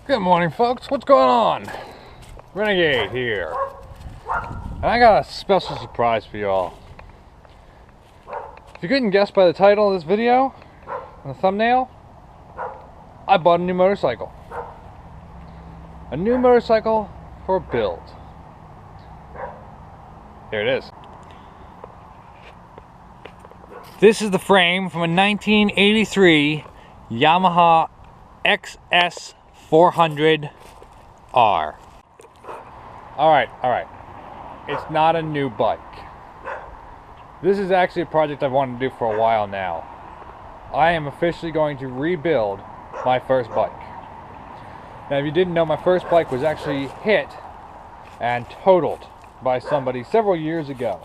Good morning, folks. What's going on? Renegade here. And I got a special surprise for y'all. If you couldn't guess by the title of this video and the thumbnail, I bought a new motorcycle. A new motorcycle for a build. Here it is. This is the frame from a 1983 Yamaha XS 400R. Alright. It's not a new bike. This is actually a project I've wanted to do for a while now. I am officially going to rebuild my first bike. Now, if you didn't know, my first bike was actually hit and totaled by somebody several years ago.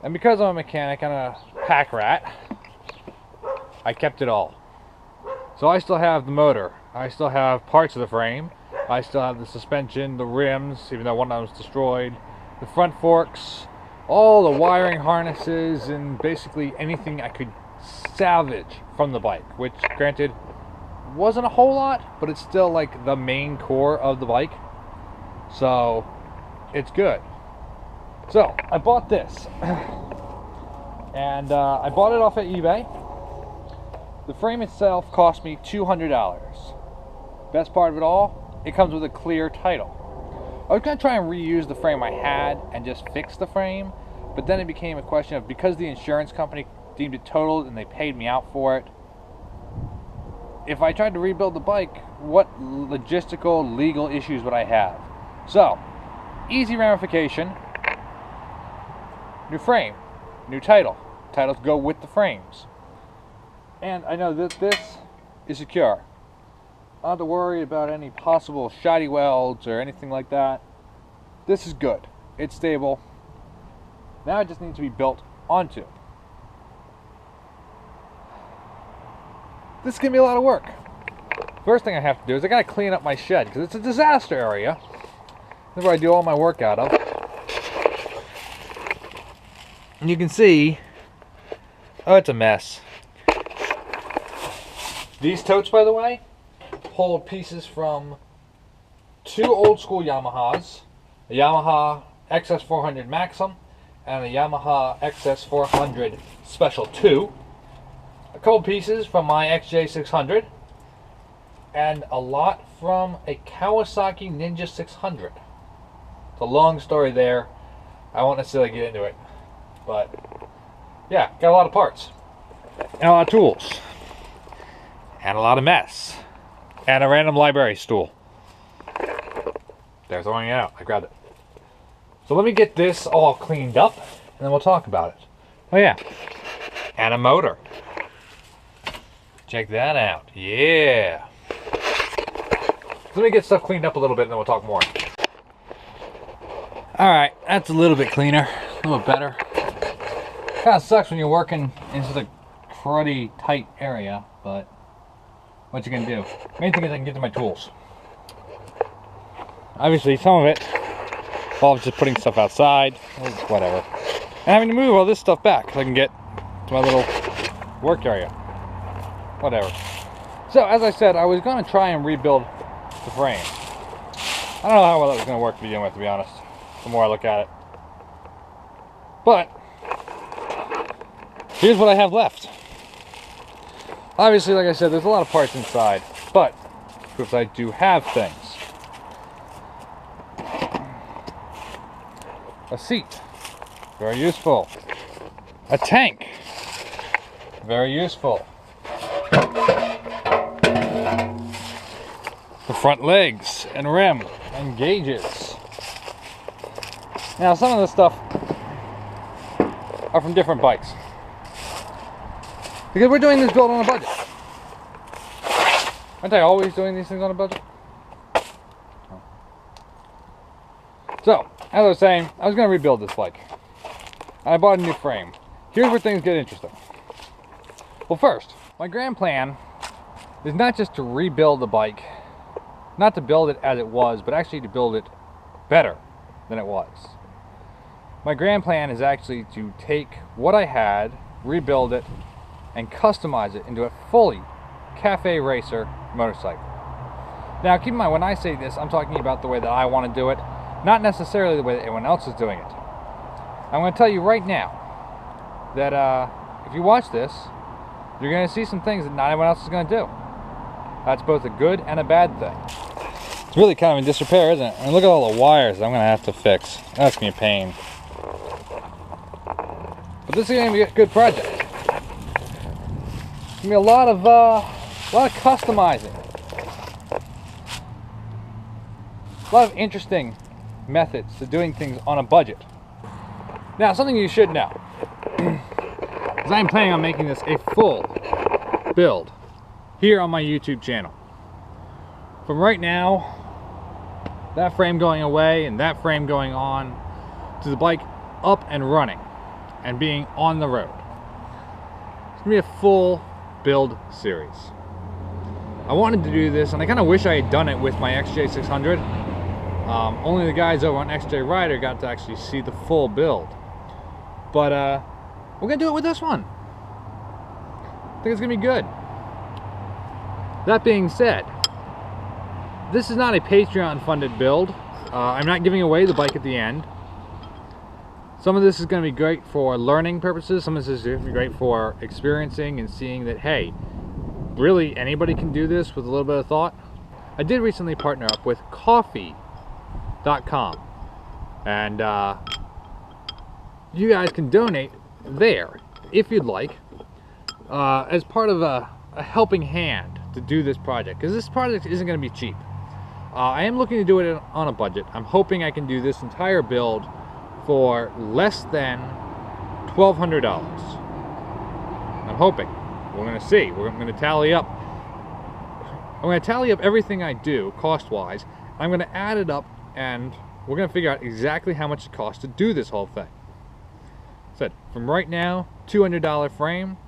And because I'm a mechanic and a pack rat, I kept it all. So I still have the motor, I still have parts of the frame, I still have the suspension, the rims, even though one of them was destroyed, the front forks, all the wiring harnesses, and basically anything I could salvage from the bike, which granted wasn't a whole lot, but it's still like the main core of the bike, so it's good. So I bought this and I bought it off of eBay. The frame itself cost me $200. Best part of it all, it comes with a clear title. I was going to try and reuse the frame I had and just fix the frame, but then it became a question of, because the insurance company deemed it totaled and they paid me out for it, if I tried to rebuild the bike, what logistical, legal issues would I have? So, easy ramification, new frame, new title. Titles go with the frames. And I know that this is secure. I don't have to worry about any possible shoddy welds or anything like that. This is good. It's stable. Now it just needs to be built onto. This is going to be a lot of work. First thing I have to do is I got to clean up my shed, because it's a disaster area. This is where I do all my work out of. And you can see, oh, it's a mess. These totes, by the way, hold pieces from two old school Yamahas, a Yamaha XS 400 Maxim and a Yamaha XS 400 Special 2, a couple pieces from my XJ 600, and a lot from a Kawasaki Ninja 600. It's a long story there. I won't necessarily get into it, but yeah, got a lot of parts and a lot of tools. And a lot of mess. And a random library stool. They're throwing it out. I grabbed it. So let me get this all cleaned up, and then we'll talk about it. Oh yeah. And a motor. Check that out. Yeah. So let me get stuff cleaned up a little bit, and then we'll talk more. Alright, that's a little bit cleaner. A little bit better. Kind of sucks when you're working in such a cruddy, tight area, but what you gonna do? Main thing is I can get to my tools. Obviously, some of it involves just putting stuff outside, whatever, and having to move all this stuff back so I can get to my little work area. Whatever. So, as I said, I was gonna try and rebuild the frame. I don't know how well that was gonna work to begin with, to be honest. The more I look at it, but here's what I have left. Obviously, like I said, there's a lot of parts inside, but because I do have things. A seat, very useful. A tank, very useful. The front legs and rim and gauges. Now, some of this stuff are from different bikes, because we're doing this build on a budget. Aren't I always doing these things on a budget? So, as I was saying, I was going to rebuild this bike. I bought a new frame. Here's where things get interesting. Well, first, my grand plan is not just to rebuild the bike, not to build it as it was, but actually to build it better than it was. My grand plan is actually to take what I had, rebuild it, and customize it into a fully cafe racer motorcycle. Now, keep in mind, when I say this, I'm talking about the way that I want to do it, not necessarily the way that everyone else is doing it. I'm going to tell you right now that if you watch this, you're going to see some things that not everyone else is going to do. That's both a good and a bad thing. It's really kind of in disrepair, isn't it? I mean, look at all the wires I'm going to have to fix. That's going to be a pain. But this is going to be a good project. It's going to be a lot of customizing. A lot of interesting methods to doing things on a budget. Now, something you should know is I'm planning on making this a full build here on my YouTube channel. From right now, that frame going away and that frame going on, to the bike up and running and being on the road. It's gonna be a full build series. I wanted to do this, and I kind of wish I had done it with my XJ600. Only the guys over on XJ Rider got to actually see the full build. But we're gonna do it with this one. I think it's gonna be good. That being said, this is not a Patreon funded build. I'm not giving away the bike at the end. Some of this is going to be great for learning purposes. Some of this is going to be great for experiencing and seeing that, hey, really anybody can do this with a little bit of thought. I did recently partner up with coffee.com, and you guys can donate there if you'd like, as part of a helping hand to do this project, because this project isn't going to be cheap. I am looking to do it on a budget. I'm hoping I can do this entire build for less than $1,200. I'm hoping. We're going to see. We're going to tally up. I'm going to tally up everything I do cost-wise. I'm going to add it up, and we're going to figure out exactly how much it costs to do this whole thing. Said from right now, $200 frame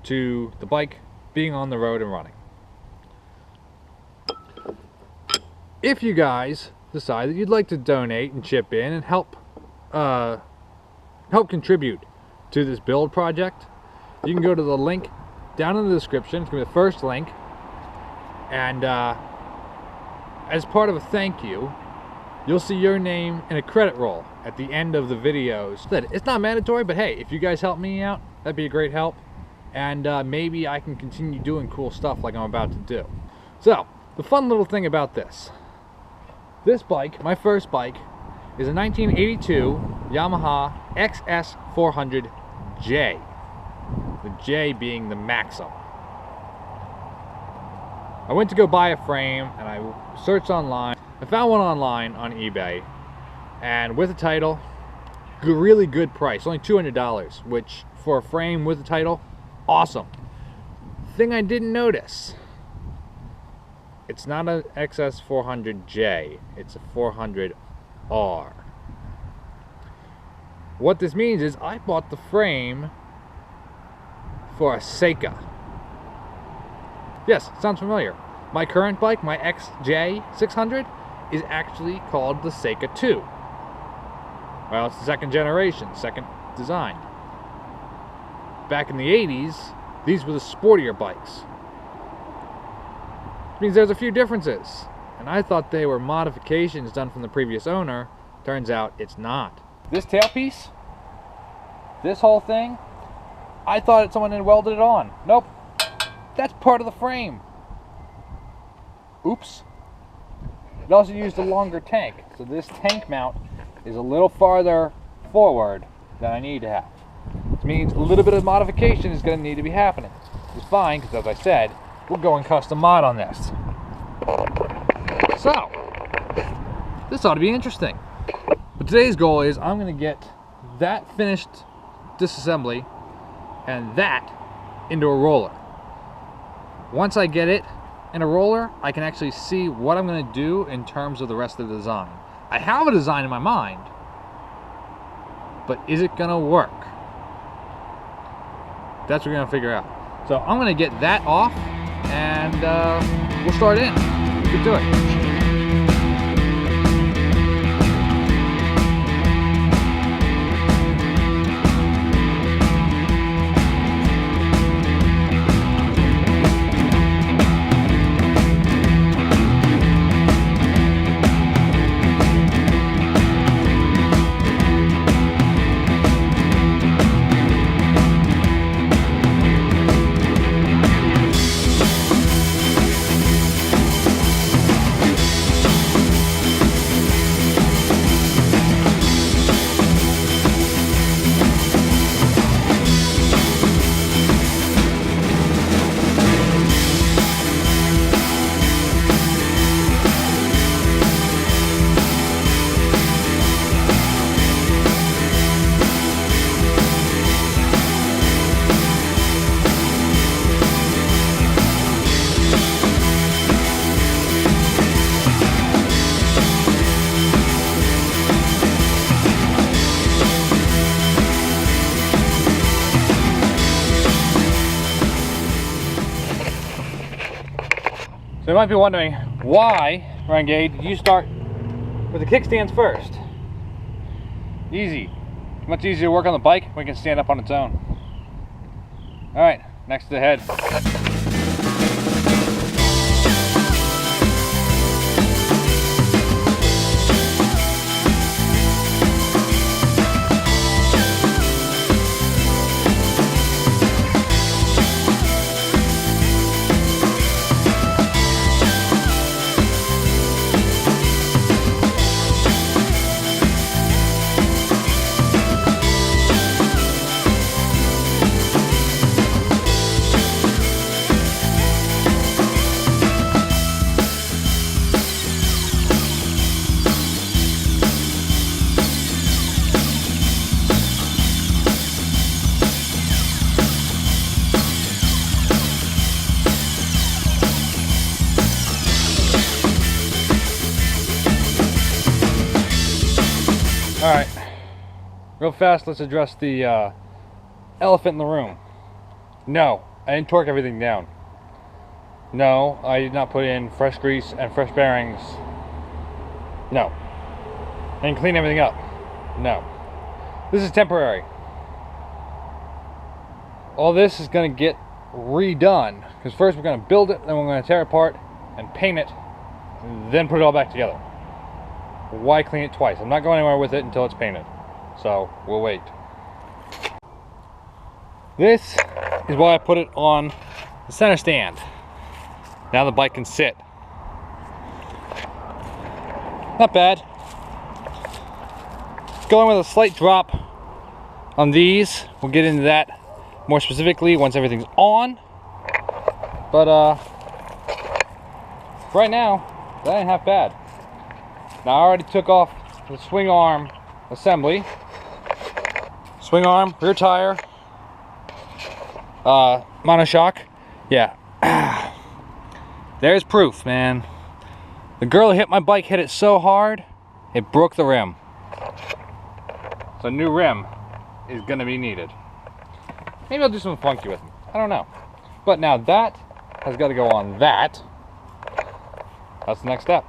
to the bike being on the road and running. If you guys decide that you'd like to donate and chip in and help contribute to this build project, you can go to the link down in the description. It's going to be the first link, and as part of a thank you, you'll see your name in a credit roll at the end of the videos. It's not mandatory, but hey, if you guys help me out, that'd be a great help, and maybe I can continue doing cool stuff like I'm about to do. So, the fun little thing about this bike, my first bike, is a 1982 Yamaha XS400J. The J being the Maxim. I went to go buy a frame, and I searched online. I found one online on eBay, and with a title, really good price, only $200, which for a frame with a title, awesome. Thing I didn't notice, it's not an XS400J, it's a 400R. What this means is I bought the frame for a Seika. Yes, sounds familiar. My current bike, my XJ600, is actually called the Seika 2. Well, it's the second generation, second design. Back in the 80s, these were the sportier bikes. Which means there's a few differences. And I thought they were modifications done from the previous owner. Turns out it's not. This tailpiece, this whole thing, I thought someone had welded it on. Nope. That's part of the frame. Oops. It also used a longer tank, so this tank mount is a little farther forward than I need to have. Which means a little bit of modification is going to need to be happening. It's fine, because as I said, we're going custom mod on this. So, this ought to be interesting. But today's goal is I'm going to get that finished disassembly and that into a roller. Once I get it in a roller, I can actually see what I'm going to do in terms of the rest of the design. I have a design in my mind, but is it going to work? That's what we're going to figure out. So I'm going to get that off, and we'll start in. Let's get to it. So you might be wondering, why, Renegade, did you start with the kickstands first? Easy. Much easier to work on the bike when it can stand up on its own. Alright, next to the head. Alright, real fast, let's address the elephant in the room. No, I didn't torque everything down. No, I did not put in fresh grease and fresh bearings. No. I didn't clean everything up. No. This is temporary. All this is going to get redone, because first we're going to build it, then we're going to tear it apart and paint it, and then put it all back together. Why clean it twice? I'm not going anywhere with it until it's painted. So, we'll wait. This is why I put it on the center stand. Now the bike can sit. Not bad. Going with a slight drop on these. We'll get into that more specifically once everything's on. But, right now, that ain't half bad. Now I already took off the swing arm assembly. Swing arm, rear tire, monoshock. Yeah. There's proof, man. The girl who hit my bike hit it so hard, it broke the rim. So a new rim is gonna be needed. Maybe I'll do something funky with them. I don't know. But now that has got to go on that. That's the next step.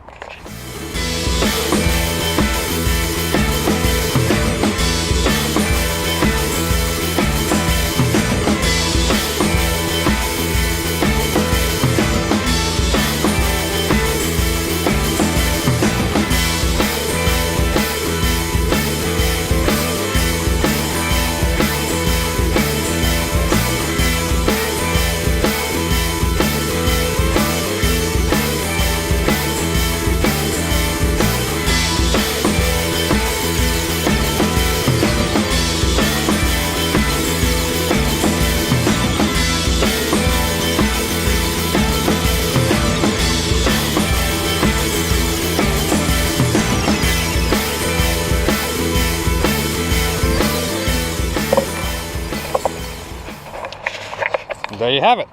There you have it.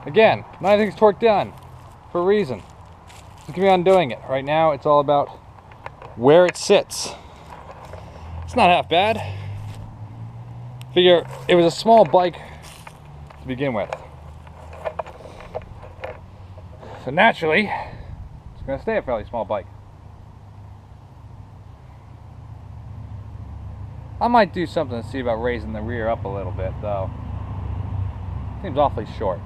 Again, not everything's torqued down for a reason. Look at me undoing it. Right now, it's all about where it sits. It's not half bad. Figure it was a small bike to begin with. So naturally, it's going to stay a fairly small bike. I might do something to see about raising the rear up a little bit, though. Seems awfully short.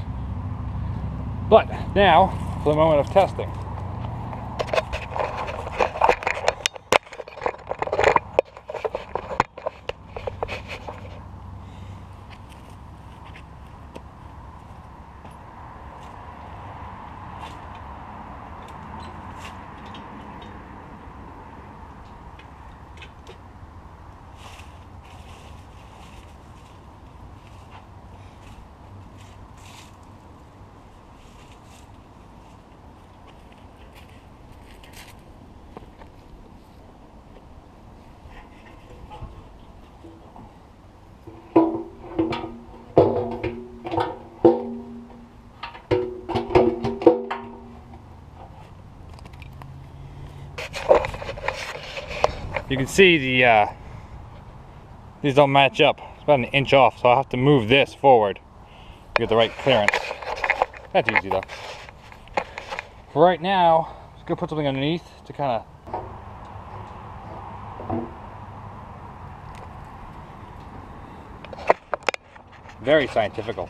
But now, for the moment of testing. You can see the these don't match up. It's about an inch off, so I'll have to move this forward to get the right clearance. That's easy though. For right now, just gonna put something underneath to kind of. Very scientifical.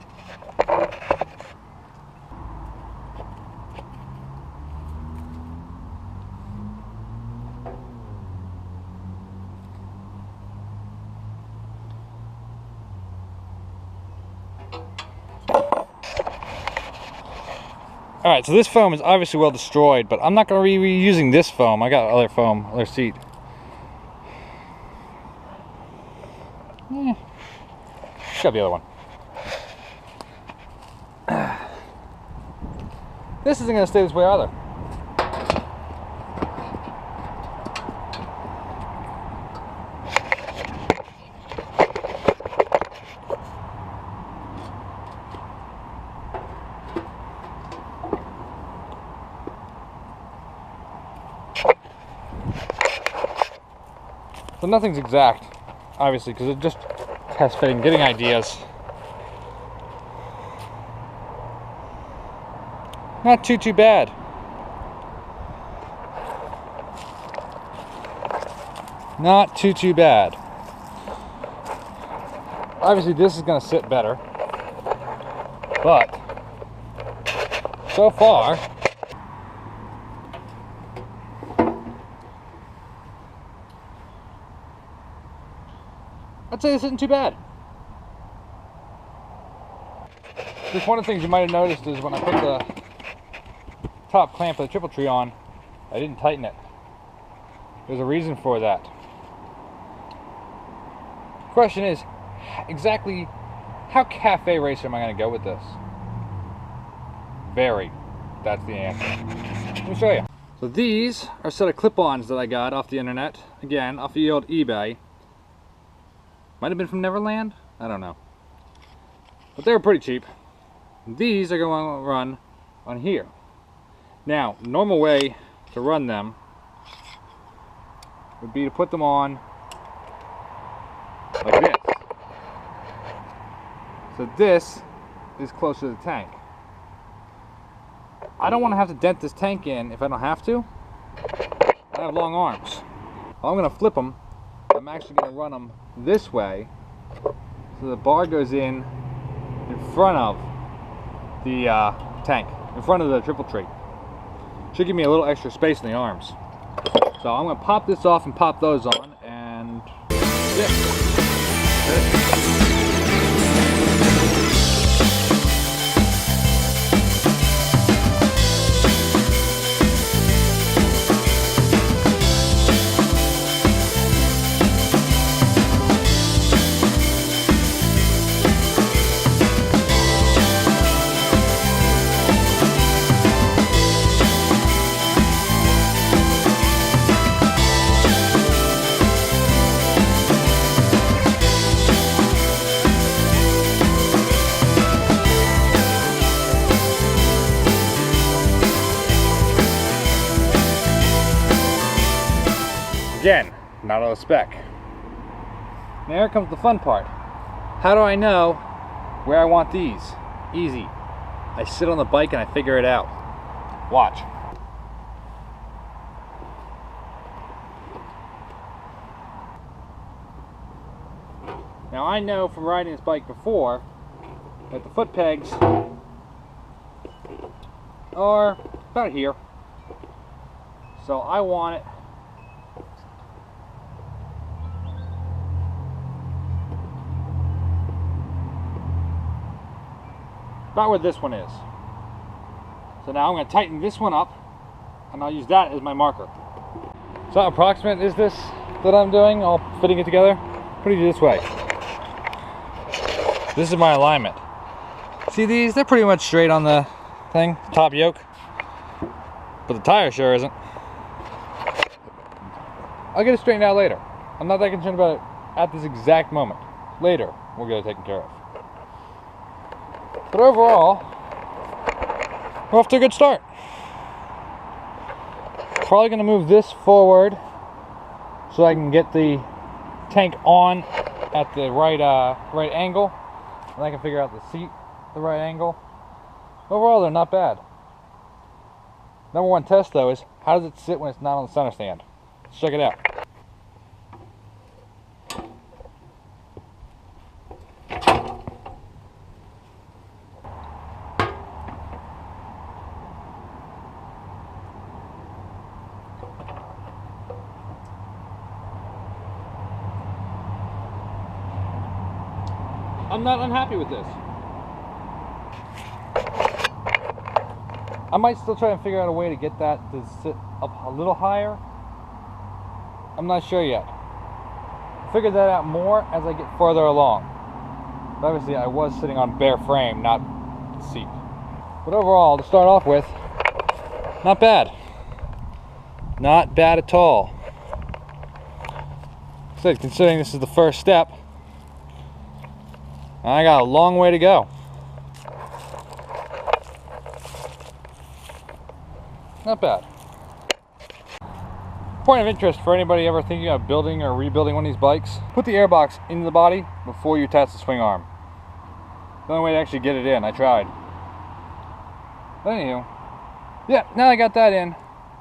Alright, so this foam is obviously well destroyed, but I'm not going to be reusing this foam. I got other foam, other seat. Got the other one. This isn't going to stay this way either. So nothing's exact, obviously, because it just test fitting, getting ideas. Not too bad. Not too bad. Obviously this is going to sit better, but so far I'd say this isn't too bad. Just one of the things you might have noticed is when I put the top clamp of the triple tree on, I didn't tighten it. There's a reason for that. Question is, exactly how cafe racer am I going to go with this? Very. That's the answer. Let me show you. So these are a set of clip-ons that I got off the internet. Again, off the old eBay. Might have been from Neverland? I don't know. But they were pretty cheap. These are going to run on here. Now, normal way to run them would be to put them on like this. So this is closer to the tank. I don't want to have to dent this tank in if I don't have to. I have long arms. I'm going to flip them. I'm actually going to run them this way so the bar goes in front of the tank, in front of the triple tree. Should give me a little extra space in the arms. So I'm going to pop this off and pop those on, and again, not on a spec. Now here comes the fun part. How do I know where I want these? Easy. I sit on the bike and I figure it out. Watch. Now I know from riding this bike before that the foot pegs are about here. So I want it about where this one is. So now I'm going to tighten this one up, and I'll use that as my marker. So how approximate is this that I'm doing, all fitting it together? Put it this way. This is my alignment. See these? They're pretty much straight on the thing, top yoke. But the tire sure isn't. I'll get it straightened out later. I'm not that concerned about it at this exact moment. Later, we'll get it taken care of. But overall, we're off to a good start. Probably going to move this forward so I can get the tank on at the right angle, and I can figure out the seat the right angle. Overall, they're not bad. Number one test though is, how does it sit when it's not on the center stand? Let's check it out. I'm not unhappy with this. I might still try and figure out a way to get that to sit up a little higher. I'm not sure yet. Figure that out more as I get further along. But obviously I was sitting on bare frame, not seat. But overall, to start off with, not bad. Not bad at all. So considering this is the first step, I got a long way to go. Not bad. Point of interest for anybody ever thinking of building or rebuilding one of these bikes, put the airbox into the body before you attach the swing arm. The only way to actually get it in. I tried. But anywho, yeah, now I got that in.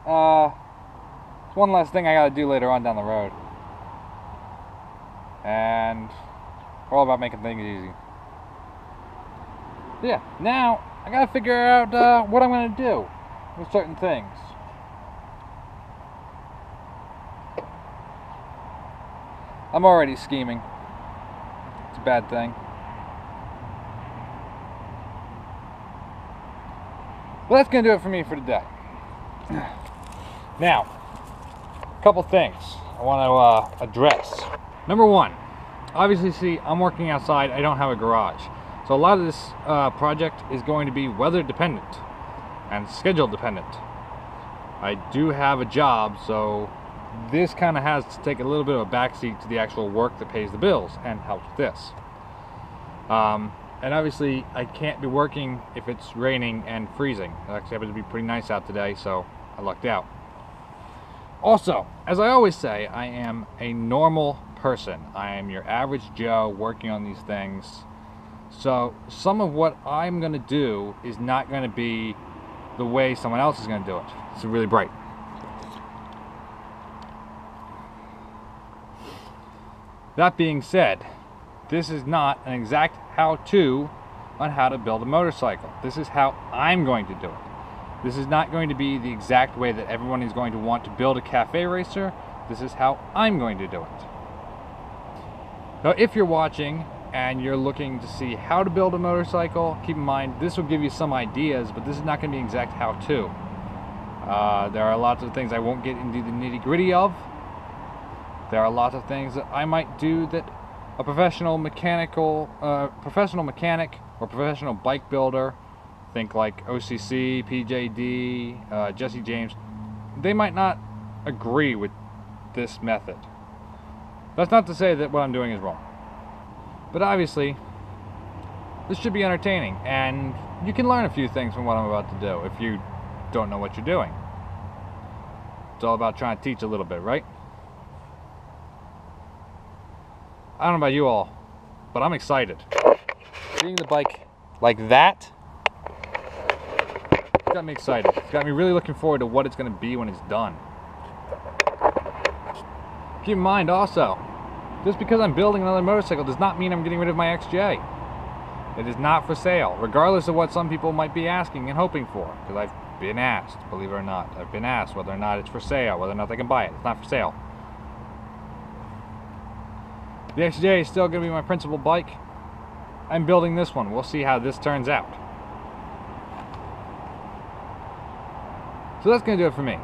It's one last thing I gotta do later on down the road. And we're all about making things easy. Yeah, now I gotta figure out what I'm gonna do with certain things. I'm already scheming. It's a bad thing. Well, that's gonna do it for me for today. Now, a couple things I want to address. Number one, obviously, see, I'm working outside. I don't have a garage, so a lot of this project is going to be weather dependent and schedule dependent. I do have a job, so this kind of has to take a little bit of a backseat to the actual work that pays the bills and helps with this. And obviously, I can't be working if it's raining and freezing. It actually happens to be pretty nice out today, so I lucked out. Also, as I always say, I am a normal person. I am your average Joe working on these things. So some of what I'm going to do is not going to be the way someone else is going to do it. It's really bright. That being said, this is not an exact how-to on how to build a motorcycle. This is how I'm going to do it. This is not going to be the exact way that everyone is going to want to build a cafe racer. This is how I'm going to do it. Now, if you're watching and you're looking to see how to build a motorcycle, keep in mind this will give you some ideas, but this is not going to be exact how-to. There are lots of things I won't get into the nitty-gritty of. There are lots of things that I might do that a professional mechanic or professional bike builder, think like OCC, PJD, Jesse James, they might not agree with this method. That's not to say that what I'm doing is wrong. But obviously, this should be entertaining, and you can learn a few things from what I'm about to do if you don't know what you're doing. It's all about trying to teach a little bit, right? I don't know about you all, but I'm excited. Seeing the bike like that got me excited. It's got me really looking forward to what it's going to be when it's done. Keep in mind also, just because I'm building another motorcycle does not mean I'm getting rid of my XJ. It is not for sale, regardless of what some people might be asking and hoping for. Because I've been asked, believe it or not, I've been asked whether or not it's for sale, whether or not they can buy it. It's not for sale. The XJ is still going to be my principal bike. I'm building this one. We'll see how this turns out. So that's going to do it for me.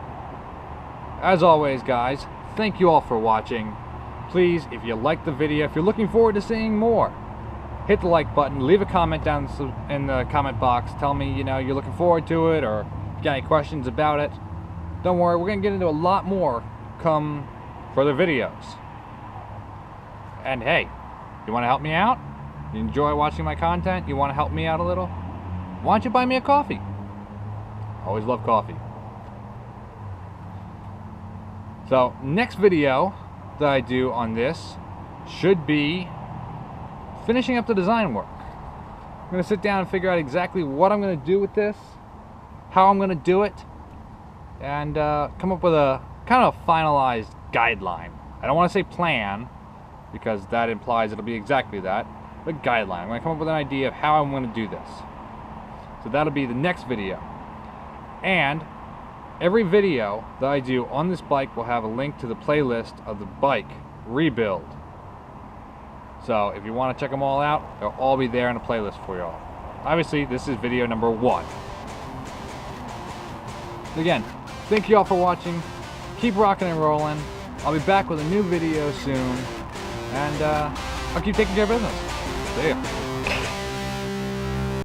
As always, guys, thank you all for watching. Please, if you liked the video, if you're looking forward to seeing more, hit the like button, leave a comment down in the comment box. Tell me, you're looking forward to it, or if you got any questions about it. Don't worry, we're going to get into a lot more come further videos. And hey, you want to help me out? You enjoy watching my content? You want to help me out a little? Why don't you buy me a coffee? Always love coffee. So, next video that I do on this should be finishing up the design work. I'm going to sit down and figure out exactly what I'm going to do with this, how I'm going to do it, and come up with a kind of finalized guideline. I don't want to say plan, because that implies it'll be exactly that, but guideline. I'm going to come up with an idea of how I'm going to do this. So that'll be the next video. And every video that I do on this bike will have a link to the playlist of the bike rebuild. So if you want to check them all out, they'll all be there in a playlist for y'all. Obviously, this is video number 1. Again, thank you all for watching. Keep rocking and rolling. I'll be back with a new video soon. And I'll keep taking care of business. See ya.